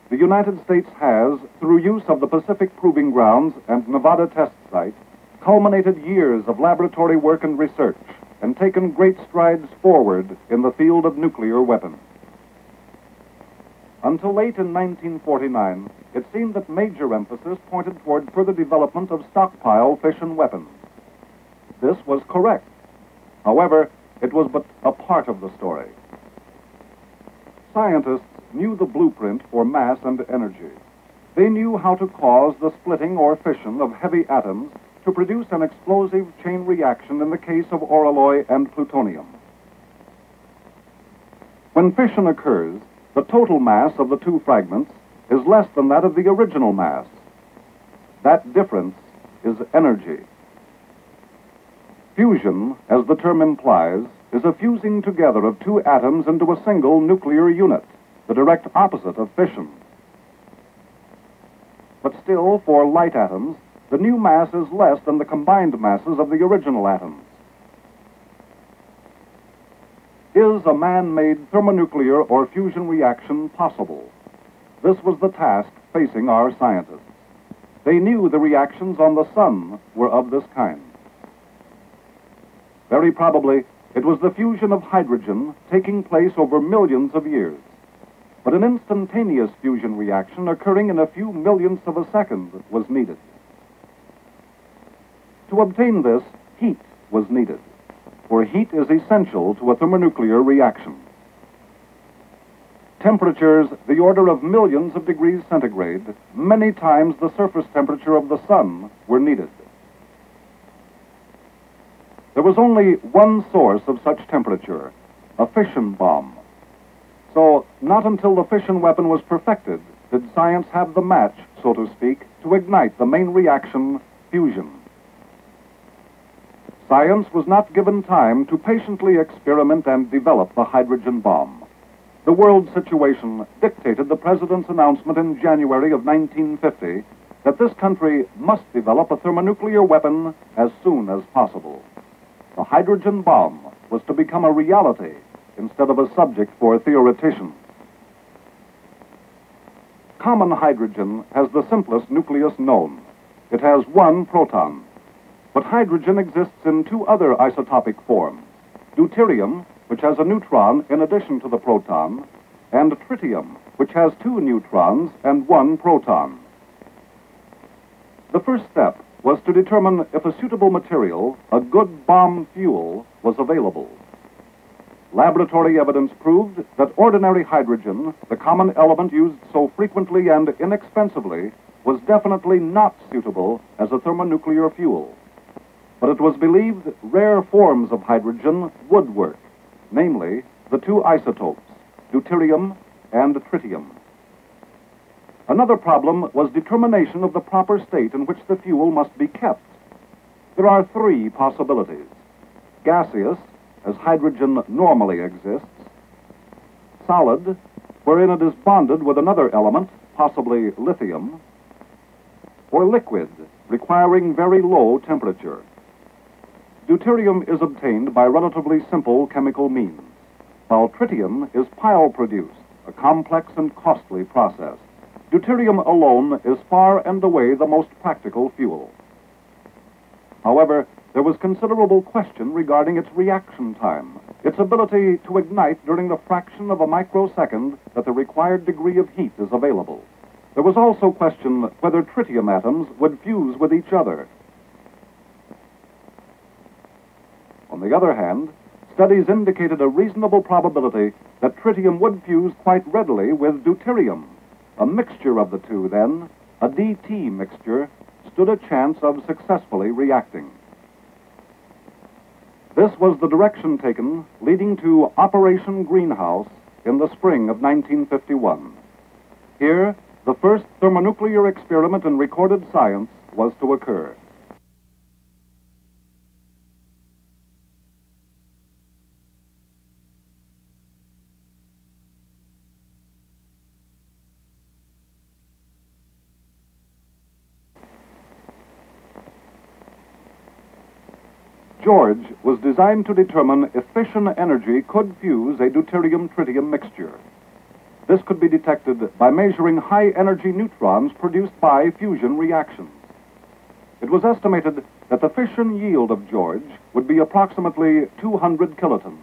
the United States has, through use of the Pacific Proving Grounds and Nevada Test Site, culminated years of laboratory work and research and taken great strides forward in the field of nuclear weapons. Until late in 1949, it seemed that major emphasis pointed toward further development of stockpile fission weapons. This was correct. However, it was but a part of the story. Scientists knew the blueprint for mass and energy. They knew how to cause the splitting or fission of heavy atoms to produce an explosive chain reaction in the case of oralloy and plutonium. When fission occurs, the total mass of the two fragments is less than that of the original mass. That difference is energy. Fusion, as the term implies, is a fusing together of two atoms into a single nuclear unit, the direct opposite of fission. But still, for light atoms, the new mass is less than the combined masses of the original atoms. Is a man-made thermonuclear or fusion reaction possible? This was the task facing our scientists. They knew the reactions on the sun were of this kind. Very probably, it was the fusion of hydrogen taking place over millions of years. But an instantaneous fusion reaction occurring in a few millionths of a second was needed. To obtain this, heat was needed, for heat is essential to a thermonuclear reaction. Temperatures the order of millions of degrees centigrade, many times the surface temperature of the sun, were needed. There was only one source of such temperature, a fission bomb. So, not until the fission weapon was perfected did science have the match, so to speak, to ignite the main reaction, fusion. Science was not given time to patiently experiment and develop the hydrogen bomb. The world situation dictated the President's announcement in January of 1950 that this country must develop a thermonuclear weapon as soon as possible. The hydrogen bomb was to become a reality instead of a subject for theoreticians. Common hydrogen has the simplest nucleus known. It has one proton. But hydrogen exists in two other isotopic forms, deuterium, which has a neutron in addition to the proton, and tritium, which has two neutrons and one proton. The first step was to determine if a suitable material, a good bomb fuel, was available. Laboratory evidence proved that ordinary hydrogen, the common element used so frequently and inexpensively, was definitely not suitable as a thermonuclear fuel. But it was believed rare forms of hydrogen would work, namely the two isotopes, deuterium and tritium. Another problem was determination of the proper state in which the fuel must be kept. There are three possibilities: gaseous, as hydrogen normally exists; solid, wherein it is bonded with another element, possibly lithium; or liquid, requiring very low temperature. Deuterium is obtained by relatively simple chemical means, while tritium is pile-produced, a complex and costly process. Deuterium alone is far and away the most practical fuel. However, there was considerable question regarding its reaction time, its ability to ignite during the fraction of a microsecond that the required degree of heat is available. There was also question whether tritium atoms would fuse with each other. On the other hand, studies indicated a reasonable probability that tritium would fuse quite readily with deuterium. A mixture of the two, then, a DT mixture, stood a chance of successfully reacting. This was the direction taken leading to Operation Greenhouse in the spring of 1951. Here, the first thermonuclear experiment in recorded science was to occur. George was designed to determine if fission energy could fuse a deuterium-tritium mixture. This could be detected by measuring high-energy neutrons produced by fusion reactions. It was estimated that the fission yield of George would be approximately 200 kilotons.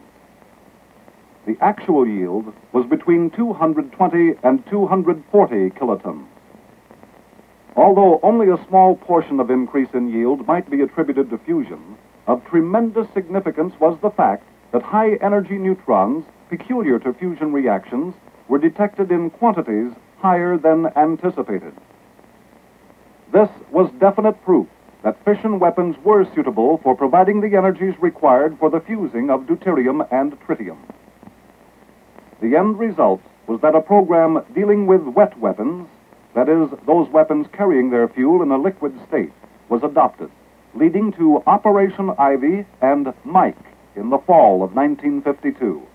The actual yield was between 220 and 240 kilotons. Although only a small portion of increase in yield might be attributed to fusion, of tremendous significance was the fact that high-energy neutrons peculiar to fusion reactions were detected in quantities higher than anticipated. This was definite proof that fission weapons were suitable for providing the energies required for the fusing of deuterium and tritium. The end result was that a program dealing with wet weapons, that is, those weapons carrying their fuel in a liquid state, was adopted, leading to Operation Ivy and Mike in the fall of 1952.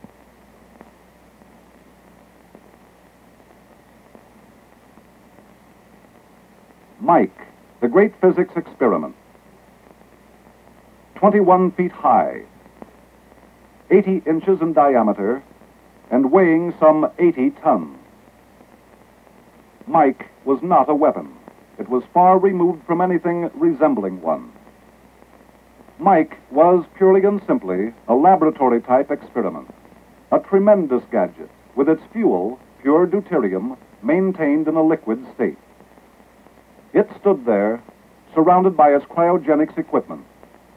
Mike, the great physics experiment. 21 feet high, 80 inches in diameter, and weighing some 80 tons. Mike was not a weapon. It was far removed from anything resembling one. Mike was purely and simply a laboratory-type experiment, a tremendous gadget with its fuel, pure deuterium, maintained in a liquid state. It stood there, surrounded by its cryogenics equipment,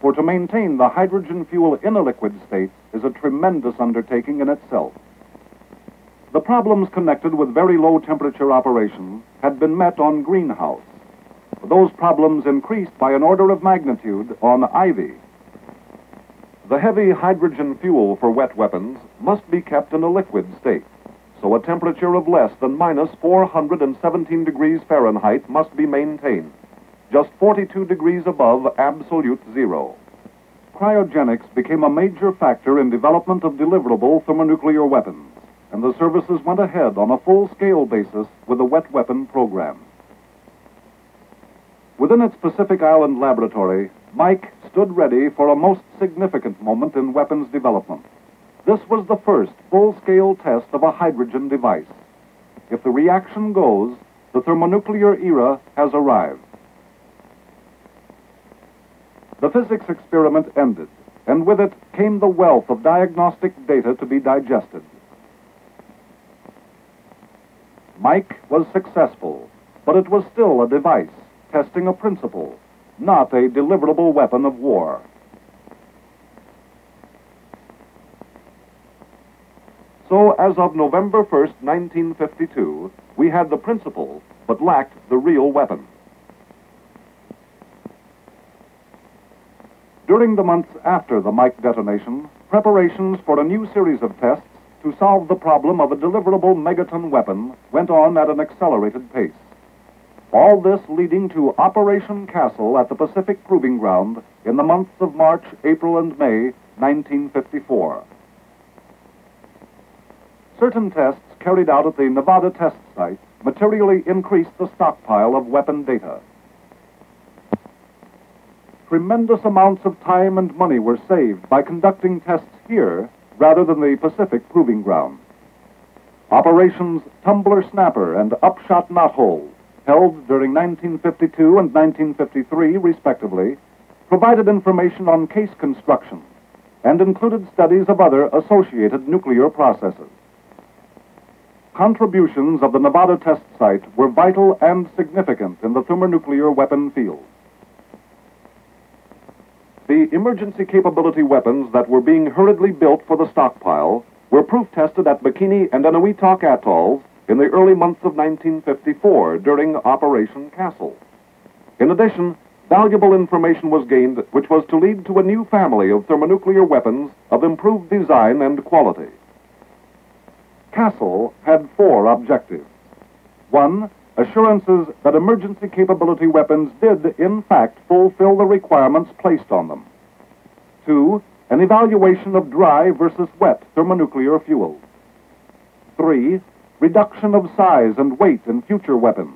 for to maintain the hydrogen fuel in a liquid state is a tremendous undertaking in itself. The problems connected with very low temperature operation had been met on greenhouse. Those problems increased by an order of magnitude on Ivy. The heavy hydrogen fuel for wet weapons must be kept in a liquid state, so a temperature of less than minus 417 degrees Fahrenheit must be maintained, just 42 degrees above absolute zero. Cryogenics became a major factor in development of deliverable thermonuclear weapons, and the services went ahead on a full-scale basis with the wet weapon program. Within its Pacific Island laboratory, Mike stood ready for a most significant moment in weapons development. This was the first full-scale test of a hydrogen device. If the reaction goes, the thermonuclear era has arrived. The physics experiment ended, and with it came the wealth of diagnostic data to be digested. Mike was successful, but it was still a device, testing a principle, not a deliverable weapon of war. So, as of November 1st, 1952, we had the principle, but lacked the real weapon. During the months after the Mike detonation, preparations for a new series of tests to solve the problem of a deliverable megaton weapon went on at an accelerated pace. All this leading to Operation Castle at the Pacific Proving Ground in the months of March, April, and May, 1954. Certain tests carried out at the Nevada test site materially increased the stockpile of weapon data. Tremendous amounts of time and money were saved by conducting tests here rather than the Pacific Proving Ground. Operations Tumbler Snapper and Upshot Knothole, held during 1952 and 1953, respectively, provided information on case construction and included studies of other associated nuclear processes. Contributions of the Nevada test site were vital and significant in the thermonuclear weapon field. The emergency capability weapons that were being hurriedly built for the stockpile were proof-tested at Bikini and Eniwetok atolls in the early months of 1954 during Operation Castle. In addition, valuable information was gained which was to lead to a new family of thermonuclear weapons of improved design and quality. Castle had 4 objectives. 1, assurances that emergency capability weapons did, in fact, fulfill the requirements placed on them. 2, an evaluation of dry versus wet thermonuclear fuels. 3, reduction of size and weight in future weapons.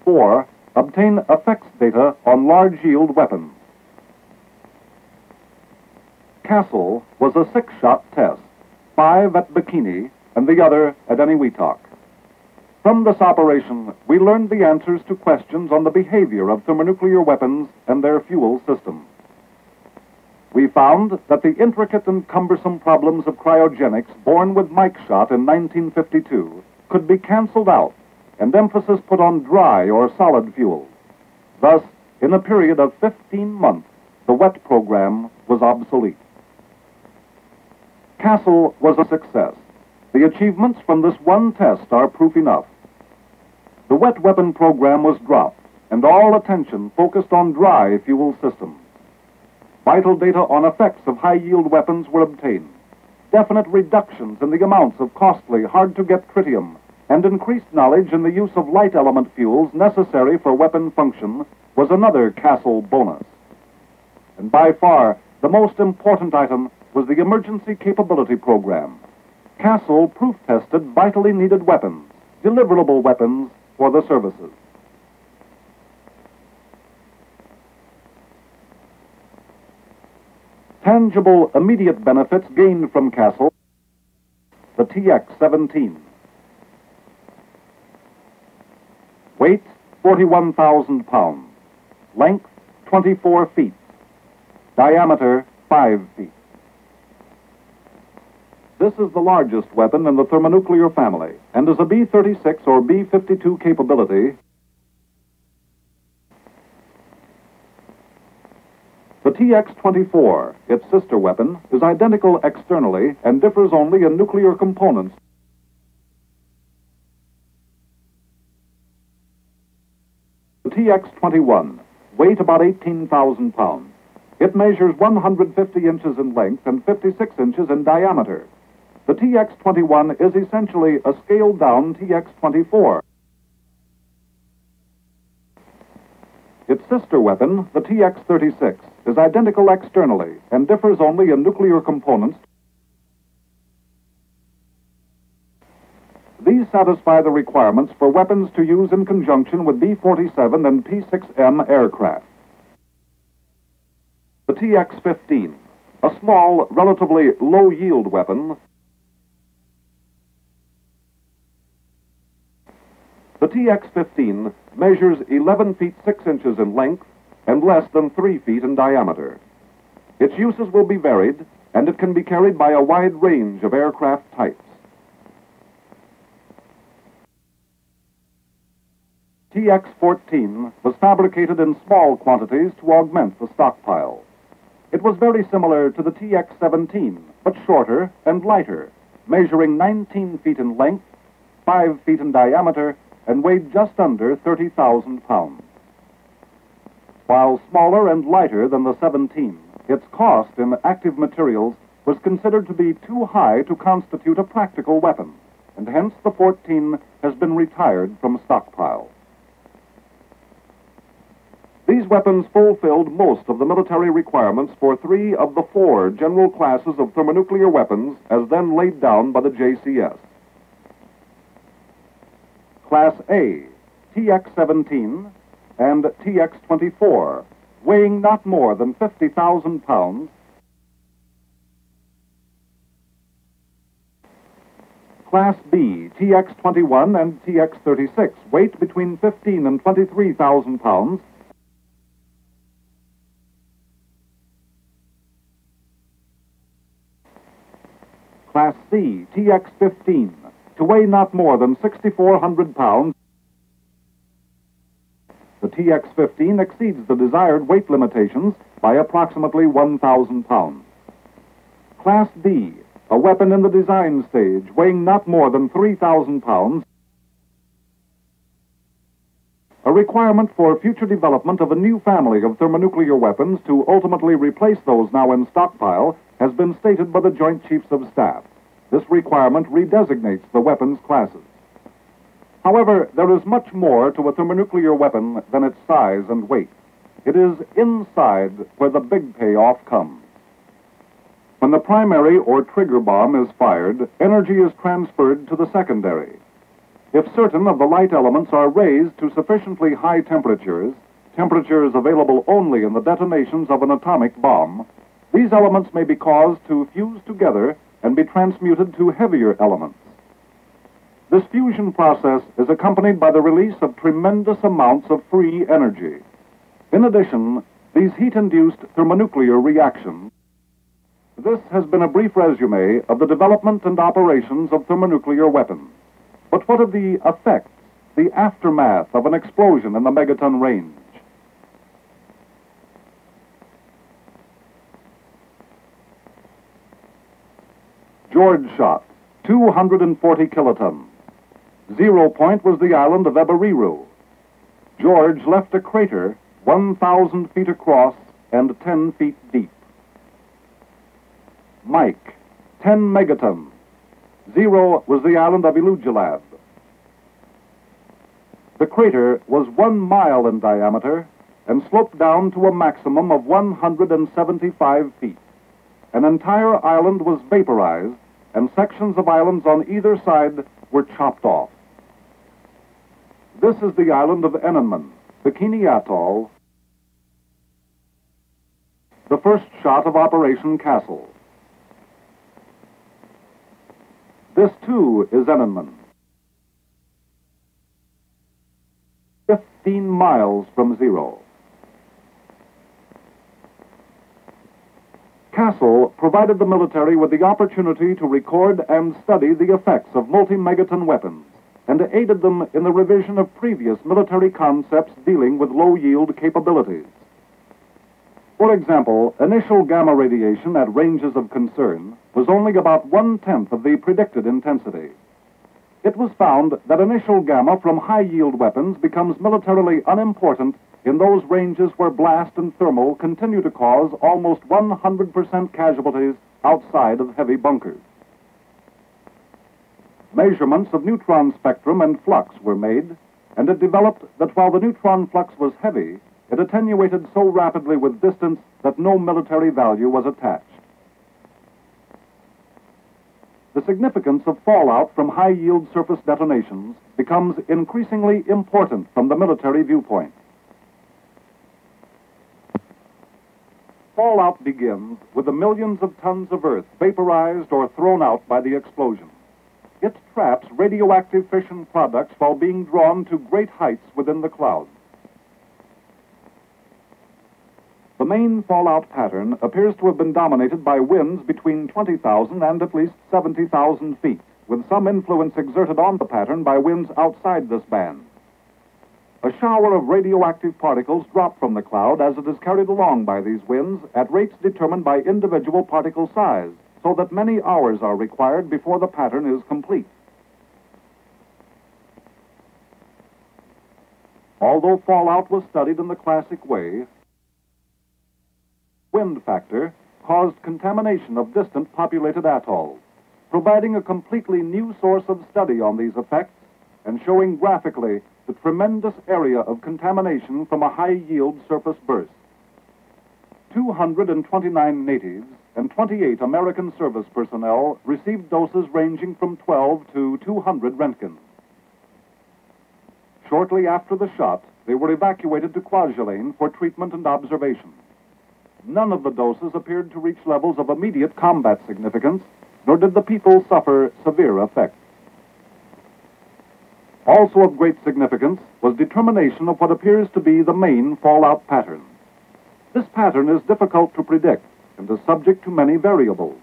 4, obtain effects data on large-yield weapons. Castle was a 6-shot test, 5 at Bikini and the other at Eniwetok. From this operation, we learned the answers to questions on the behavior of thermonuclear weapons and their fuel systems. We found that the intricate and cumbersome problems of cryogenics born with Mike Shot in 1952 could be canceled out and emphasis put on dry or solid fuels. Thus, in a period of 15 months, the wet program was obsolete. Castle was a success. The achievements from this one test are proof enough. The wet weapon program was dropped, and all attention focused on dry fuel systems. Vital data on effects of high-yield weapons were obtained. Definite reductions in the amounts of costly, hard-to-get tritium, and increased knowledge in the use of light element fuels necessary for weapon function was another Castle bonus. And by far, the most important item was the Emergency Capability Program. Castle proof-tested vitally needed weapons, deliverable weapons for the services. Tangible, immediate benefits gained from Castle. The TX-17. Weight, 41,000 pounds. Length, 24 feet. Diameter, 5 feet. This is the largest weapon in the thermonuclear family, and is a B-36 or B-52 capability. The TX-24, its sister weapon, is identical externally and differs only in nuclear components. The TX-21, weight about 18,000 pounds. It measures 150 inches in length and 56 inches in diameter. The TX-21 is essentially a scaled-down TX-24. Its sister weapon, the TX-36, is identical externally and differs only in nuclear components. These satisfy the requirements for weapons to use in conjunction with B-47 and P-6M aircraft. The TX-15, a small, relatively low-yield weapon. The TX-15 measures 11 feet 6 inches in length and less than 3 feet in diameter. Its uses will be varied, and it can be carried by a wide range of aircraft types. TX-14 was fabricated in small quantities to augment the stockpile. It was very similar to the TX-17, but shorter and lighter, measuring 19 feet in length, 5 feet in diameter, and weighed just under 30,000 pounds. While smaller and lighter than the 17, its cost in active materials was considered to be too high to constitute a practical weapon, and hence the 14 has been retired from stockpile. These weapons fulfilled most of the military requirements for 3 of the 4 general classes of thermonuclear weapons as then laid down by the JCS. Class A, TX-17 and TX-24, weighing not more than 50,000 pounds. Class B, TX-21 and TX-36, weight between 15 and 23,000 pounds. Class C, TX-15, to weigh not more than 6,400 pounds. The TX-15 exceeds the desired weight limitations by approximately 1,000 pounds. Class D, a weapon in the design stage, weighing not more than 3,000 pounds. A requirement for future development of a new family of thermonuclear weapons to ultimately replace those now in stockpile has been stated by the Joint Chiefs of Staff. This requirement redesignates the weapons classes. However, there is much more to a thermonuclear weapon than its size and weight. It is inside where the big payoff comes. When the primary or trigger bomb is fired, energy is transferred to the secondary. If certain of the light elements are raised to sufficiently high temperatures, temperatures available only in the detonations of an atomic bomb, these elements may be caused to fuse together and be transmuted to heavier elements, This fusion process is accompanied by the release of tremendous amounts of free energy. In addition, these heat-induced thermonuclear reactions. This has been a brief resume of the development and operations of thermonuclear weapons. But what of the effects, the aftermath of an explosion in the megaton range? George shot, 240 kilotons. 0 point was the island of Eberiru. George left a crater 1,000 feet across and 10 feet deep. Mike, 10 megatons. 0 was the island of Ilujilab. The crater was 1 mile in diameter and sloped down to a maximum of 175 feet. An entire island was vaporized, and sections of islands on either side were chopped off. This is the island of Enenman, Bikini Atoll, the first shot of Operation Castle. This, too, is Enenman, 15 miles from 0. Castle provided the military with the opportunity to record and study the effects of multi-megaton weapons and aided them in the revision of previous military concepts dealing with low-yield capabilities. For example, initial gamma radiation at ranges of concern was only about 1/10 of the predicted intensity. It was found that initial gamma from high-yield weapons becomes militarily unimportant in those ranges where blast and thermal continue to cause almost 100% casualties outside of heavy bunkers. Measurements of neutron spectrum and flux were made, and it developed that while the neutron flux was heavy, it attenuated so rapidly with distance that no military value was attached. The significance of fallout from high-yield surface detonations becomes increasingly important from the military viewpoint. Fallout begins with the millions of tons of earth vaporized or thrown out by the explosion. It traps radioactive fission products while being drawn to great heights within the clouds. The main fallout pattern appears to have been dominated by winds between 20,000 and at least 70,000 feet, with some influence exerted on the pattern by winds outside this band. A shower of radioactive particles drop from the cloud as it is carried along by these winds at rates determined by individual particle size, so that many hours are required before the pattern is complete. Although fallout was studied in the classic way, wind factor caused contamination of distant populated atolls, providing a completely new source of study on these effects and showing graphically the tremendous area of contamination from a high-yield surface burst. 229 natives and 28 American service personnel received doses ranging from 12 to 200 Roentgens. Shortly after the shot, they were evacuated to Kwajalein for treatment and observation. None of the doses appeared to reach levels of immediate combat significance, nor did the people suffer severe effects. Also of great significance was determination of what appears to be the main fallout pattern. This pattern is difficult to predict and is subject to many variables.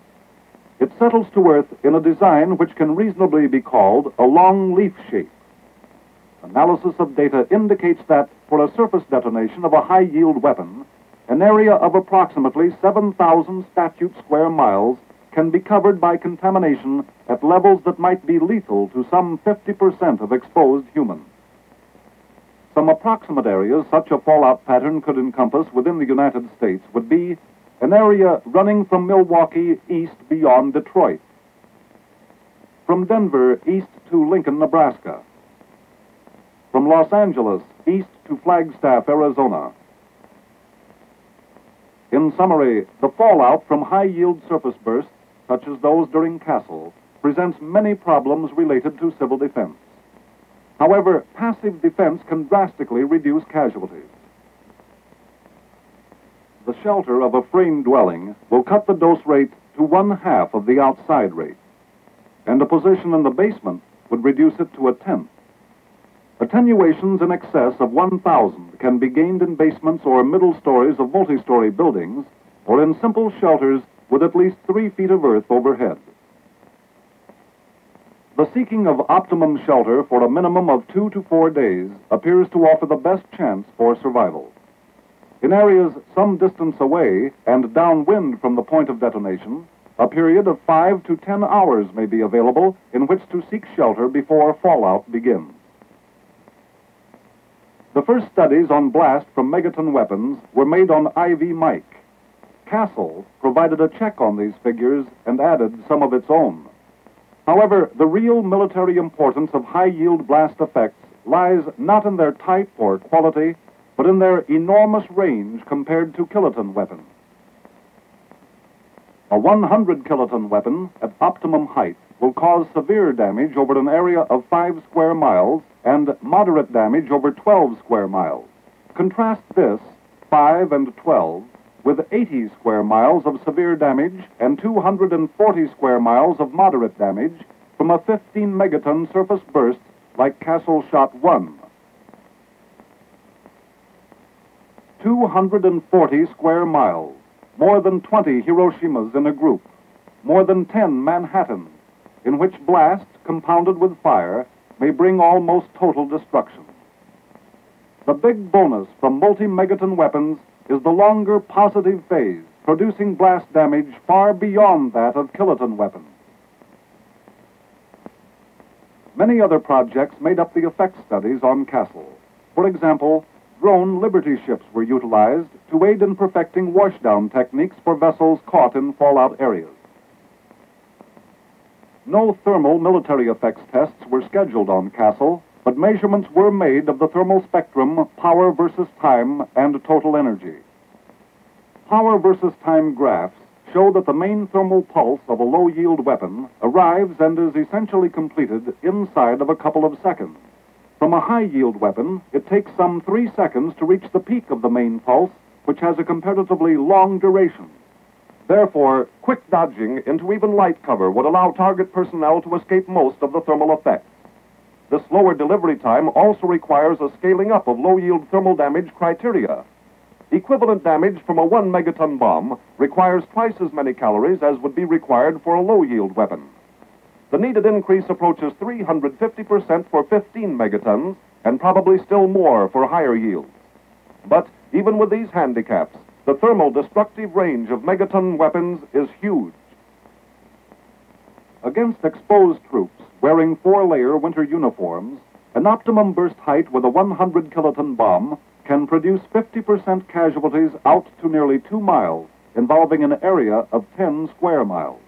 It settles to Earth in a design which can reasonably be called a long leaf shape. Analysis of data indicates that for a surface detonation of a high-yield weapon, an area of approximately 7,000 statute square miles can be covered by contamination at levels that might be lethal to some 50% of exposed humans. Some approximate areas such a fallout pattern could encompass within the United States would be an area running from Milwaukee east beyond Detroit, from Denver east to Lincoln, Nebraska, from Los Angeles east to Flagstaff, Arizona. In summary, the fallout from high-yield surface bursts, such as those during Castle, presents many problems related to civil defense. However, passive defense can drastically reduce casualties. The shelter of a frame dwelling will cut the dose rate to 1/2 of the outside rate, and a position in the basement would reduce it to a tenth. Attenuations in excess of 1,000 can be gained in basements or middle stories of multi-story buildings, or in simple shelters with at least 3 feet of earth overhead. The seeking of optimum shelter for a minimum of 2 to 4 days appears to offer the best chance for survival. In areas some distance away and downwind from the point of detonation, a period of 5 to 10 hours may be available in which to seek shelter before fallout begins. The first studies on blast from megaton weapons were made on IV mic. Castle provided a check on these figures and added some of its own. However, the real military importance of high-yield blast effects lies not in their type or quality, but in their enormous range compared to kiloton weapons. A 100 kiloton weapon at optimum height will cause severe damage over an area of 5 square miles and moderate damage over 12 square miles. Contrast this, 5 and 12, with 80 square miles of severe damage and 240 square miles of moderate damage from a 15 megaton surface burst like Castle Shot 1. 240 square miles, more than 20 Hiroshimas in a group, more than 10 Manhattans, in which blast, compounded with fire, may bring almost total destruction. The big bonus from multi-megaton weapons is the longer positive phase, producing blast damage far beyond that of kiloton weapons. Many other projects made up the effect studies on Castle. For example, drone Liberty ships were utilized to aid in perfecting washdown techniques for vessels caught in fallout areas. No thermal military effects tests were scheduled on Castle, but measurements were made of the thermal spectrum, power versus time, and total energy. Power versus time graphs show that the main thermal pulse of a low-yield weapon arrives and is essentially completed inside of a couple of seconds. From a high-yield weapon, it takes some 3 seconds to reach the peak of the main pulse, which has a comparatively long duration. Therefore, quick dodging into even light cover would allow target personnel to escape most of the thermal effects. This lower delivery time also requires a scaling up of low-yield thermal damage criteria. Equivalent damage from a 1 megaton bomb requires twice as many calories as would be required for a low-yield weapon. The needed increase approaches 350% for 15 megatons, and probably still more for higher yields. But even with these handicaps, the thermal destructive range of megaton weapons is huge. Against exposed troops wearing 4-layer winter uniforms, an optimum burst height with a 100 kiloton bomb can produce 50% casualties out to nearly 2 miles, involving an area of 10 square miles.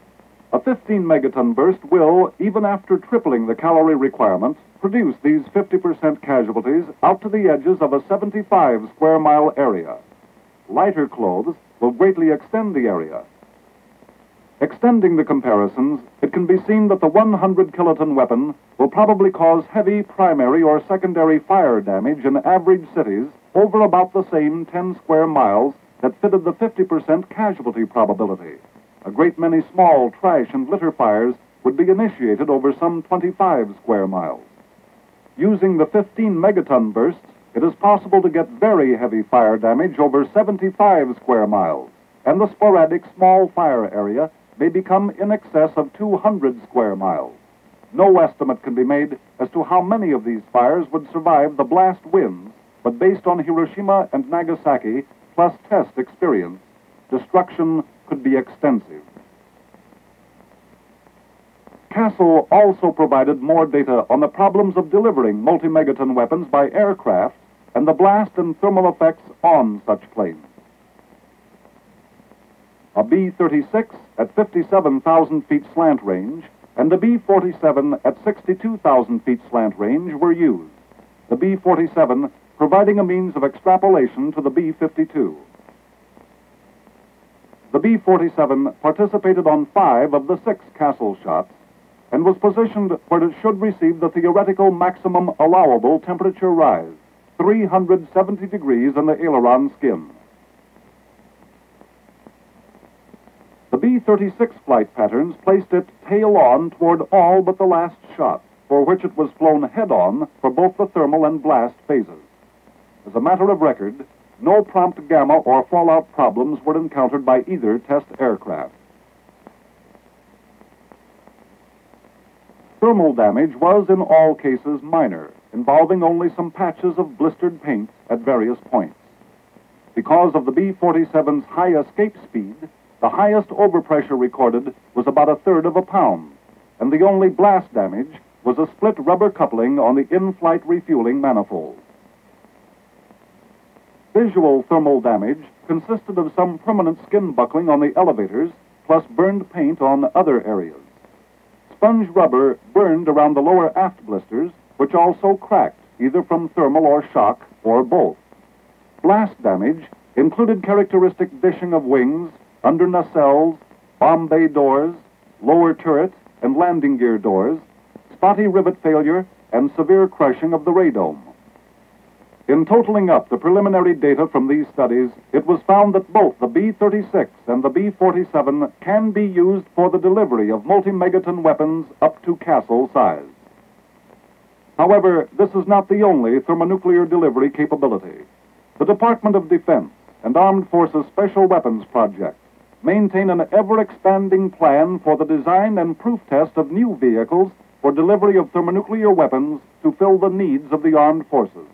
A 15 megaton burst will, even after tripling the calorie requirements, produce these 50% casualties out to the edges of a 75 square mile area. Lighter clothes will greatly extend the area. Extending the comparisons, it can be seen that the 100 kiloton weapon will probably cause heavy primary or secondary fire damage in average cities over about the same 10 square miles that fitted the 50% casualty probability. A great many small trash and litter fires would be initiated over some 25 square miles. Using the 15 megaton bursts, it is possible to get very heavy fire damage over 75 square miles, and the sporadic small fire area may become in excess of 200 square miles. No estimate can be made as to how many of these fires would survive the blast winds, but based on Hiroshima and Nagasaki plus test experience, destruction could be extensive. Castle also provided more data on the problems of delivering multi-megaton weapons by aircraft and the blast and thermal effects on such planes. A B-36 at 57,000 feet slant range and a B-47 at 62,000 feet slant range were used, the B-47 providing a means of extrapolation to the B-52. The B-47 participated on 5 of the 6 Castle shots and was positioned where it should receive the theoretical maximum allowable temperature rise, 370 degrees in the aileron skin. The B-36 flight patterns placed it tail on toward all but the last shot, for which it was flown head-on for both the thermal and blast phases. As a matter of record, no prompt gamma or fallout problems were encountered by either test aircraft. Thermal damage was in all cases minor, involving only some patches of blistered paint at various points. Because of the B-47's high escape speed, the highest overpressure recorded was about 1/3 of a pound, and the only blast damage was a split rubber coupling on the in-flight refueling manifold. Visual thermal damage consisted of some permanent skin buckling on the elevators, plus burned paint on other areas. Sponge rubber burned around the lower aft blisters, which also cracked, either from thermal or shock, or both. Blast damage included characteristic dishing of wings, under nacelles, bomb bay doors, lower turret and landing gear doors, spotty rivet failure, and severe crushing of the radome. In totaling up the preliminary data from these studies, it was found that both the B-36 and the B-47 can be used for the delivery of multi-megaton weapons up to castle size. However, this is not the only thermonuclear delivery capability. The Department of Defense and Armed Forces Special Weapons Project maintain an ever-expanding plan for the design and proof test of new vehicles for delivery of thermonuclear weapons to fill the needs of the armed forces.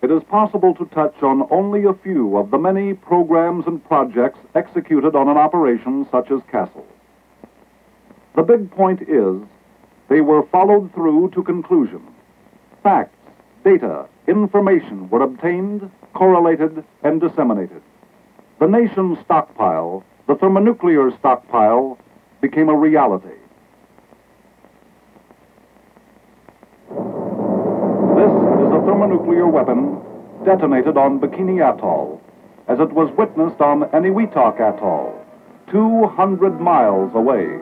It is possible to touch on only a few of the many programs and projects executed on an operation such as Castle. The big point is, they were followed through to conclusion. Facts, data, information were obtained, correlated, and disseminated. The nation's stockpile, the thermonuclear stockpile, became a reality. This is a thermonuclear weapon detonated on Bikini Atoll, as it was witnessed on Eniwetok Atoll, 200 miles away.